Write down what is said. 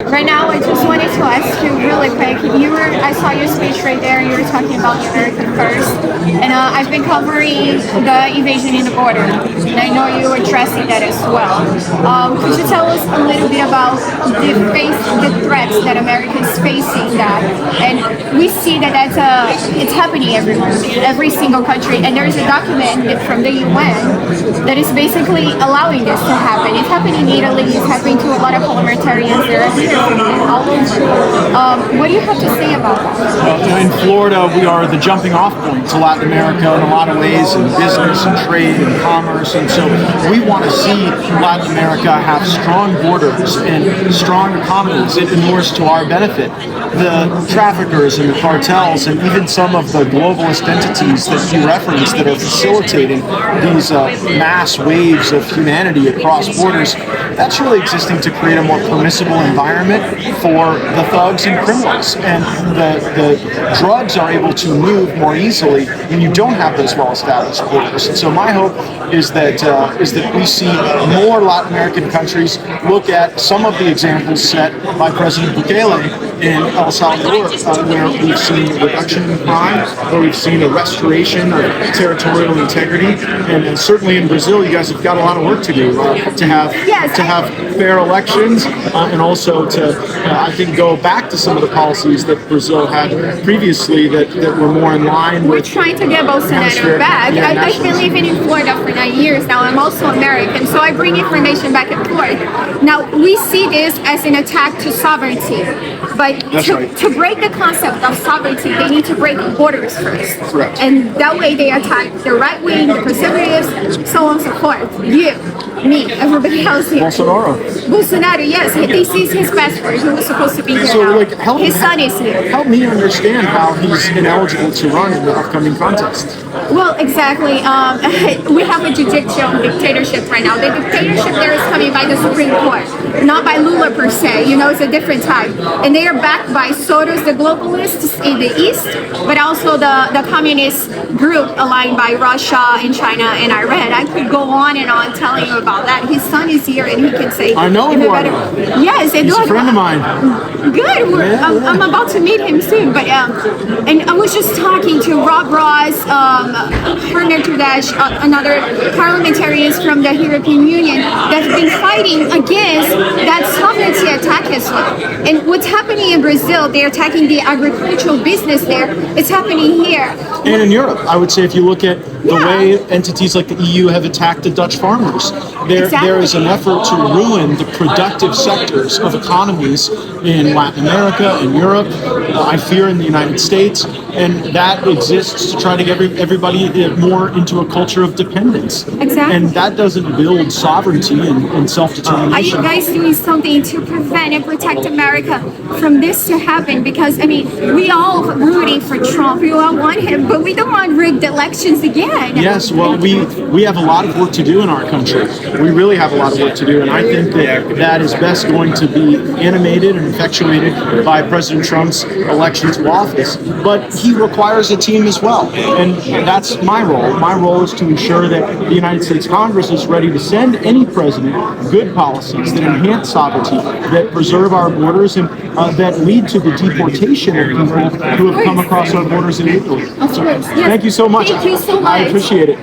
Right now, I just wanted to ask you really quick. I saw your speech right there. You were talking about the American first, and I've been covering the invasion in the border, and I know you were addressing that as well. Could you tell us a little bit about the threats that America is facing that, and we see that it's happening everywhere, every single country, and there's a document from the UN that is basically allowing this to happen. It's happening in Italy. It's happening to a lot of parliamentarians. They're all over. What do you have to say about that? Well, in Florida, we are the jumping off point to Latin America in a lot of ways, in business and trade and commerce, and so we want to see Latin America have strong borders and strong economies. It inures to our benefit. The traffickers and the cartels and even some of the globalist entities that you referenced that are facilitating these mass waves of humanity across borders, that's really existing to create a more permissible environment for the thugs and criminals. And the drugs are able to move more easily when you don't have those well-established borders. And so my hope is that we see more Latin American countries look at some of the examples set by President Bukele in El Salvador, where we've seen a reduction in crime, where we've seen a restoration of territorial integrity, and certainly in Brazil, you guys have got a lot of work to do to have fair elections, and also to I think go back to some of the policies that Brazil had previously that were more in line with. We're trying to get Bolsonaro back. I've been living in Florida for 9 years now. I'm also American, so I bring information back and forth. Now we see this as an attack to sovereignty. But to break the concept of sovereignty, they need to break borders first. Correct. And that way they attack the right wing, the conservatives, so on and so forth. You, me, everybody else here. Bolsonaro, yes, they seized his passport. He was supposed to be here now. His son is here. Help me understand how he's ineligible to run in the upcoming contest. Well, exactly. We have a judicial dictatorship right now. The dictatorship there is coming by the Supreme Court, not by Lula per se. You know, it's a different type. And they are backed by Soros, the globalists in the East, but also the communist group aligned by Russia and China and Iran. I could go on and on telling you about that. His son is here and he can say... I know Eduardo. Yes, Eduardo. He's a friend of mine. Good. I'm about to meet him soon. But and I was just talking to Rob Ross, Hernan Tudash, another parliamentarians from the European Union that have been fighting against that sovereignty attack as well. And what's happening in Brazil, they're attacking the agricultural business there. It's happening here. And in Europe, I would say if you look at the way entities like the EU have attacked the Dutch farmers, there is an effort to ruin the productive sectors of economies in Latin America and Europe, I fear in the United States, and that exists to try to get everybody more into a culture of dependence. Exactly. And that doesn't build sovereignty and self-determination. Are you guys doing something to prevent and protect America from this to happen? Because, I mean, we all rooting for Trump. We all want him, but we don't want rigged elections again. Yes, well, we have a lot of work to do in our country. We really have a lot of work to do, and I think that is best going to be animated and effectuated by President Trump's election to office. But he requires a team as well, and that's my role. My role is to ensure that the United States Congress is ready to send any president good policies that enhance sovereignty, that preserve our borders, and that lead to the deportation of people who have come across our borders illegally. Of course, yes. Thank you so much. Thank you so much. I appreciate it.